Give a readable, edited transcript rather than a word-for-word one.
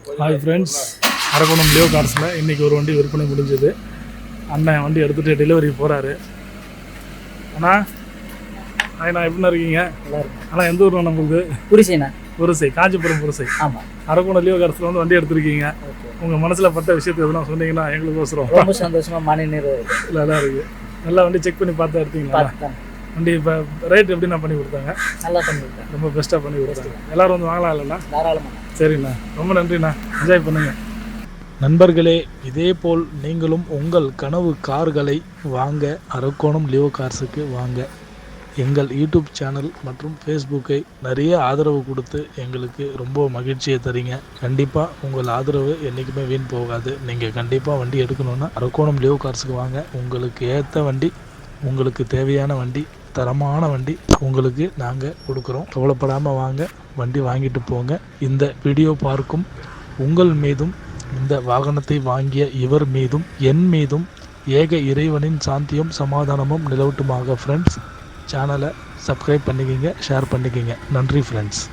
Hi friends, Arakkonam Leo கார்ஸில் இன்றைக்கி ஒரு வண்டி விற்பனை முடிஞ்சது. அண்ணன் வண்டி எடுத்துகிட்டு டெலிவரி போகிறாரு. அண்ணா எப்படின்னா இருக்கீங்க? ஆனால் எந்த ஊர்னா நம்மளுக்கு? புரிசை, காஞ்சிபுரம் புரிசை. ஆமாம், அரக்கோணம் லியோ கார்ஸில் வந்து வண்டி எடுத்துருக்கீங்க. உங்கள் மனசில் பட்ட விஷயத்தை எதுனா சொன்னீங்கன்னா எங்களுக்கு அவசரம். ரொம்ப சந்தோஷமாக மன நிறைவு நல்லா இருக்குது. நல்லா வண்டி செக் பண்ணி பார்த்தா எடுத்தீங்களா? வண்டி இப்போ ரேட் எப்படி நான் பண்ணி கொடுத்தாங்க? நல்லா பண்ணி கொடுத்தேன், ரொம்ப பெஸ்ட்டாக பண்ணி கொடுத்தாங்க. எல்லோரும் வந்து வாங்கலாம் இல்லைண்ணா? தாராளமாக. சரிண்ணா, ரொம்ப நன்றிண்ணா. என்ஜாய் பண்ணுங்கள் நண்பர்களே. இதேபோல் நீங்களும் உங்கள் கனவு கார்களை வாங்க அரக்கோணம் லியோ கார்ஸுக்கு வாங்க. எங்கள் யூடியூப் சேனல் மற்றும் ஃபேஸ்புக்கை நிறைய ஆதரவு கொடுத்து எங்களுக்கு ரொம்ப மகிழ்ச்சியை தரீங்க. கண்டிப்பாக உங்கள் ஆதரவு என்றைக்குமே வீண் போகாது. நீங்கள் கண்டிப்பாக வண்டி எடுக்கணுன்னா அரக்கோணம் லியோ கார்ஸுக்கு வாங்க. உங்களுக்கு ஏற்ற வண்டி, உங்களுக்கு தேவையான வண்டி, தரமான வண்டி உங்களுக்கு நாங்கள் கொடுக்குறோம். கவலைப்படாமல் வாங்க, வண்டி வாங்கிட்டு போங்க. இந்த வீடியோ பார்க்கும் உங்கள் மீதும், இந்த வாகனத்தை வாங்கிய இவர் மீதும், என் மீதும் ஏக இறைவனின் சாந்தியும் சமாதானமும் நிலவட்டுமாக. ஃப்ரெண்ட்ஸ், சேனலை சப்ஸ்கிரைப் பண்ணிக்கிங்க, ஷேர் பண்ணிக்கிங்க. நன்றி ஃப்ரெண்ட்ஸ்.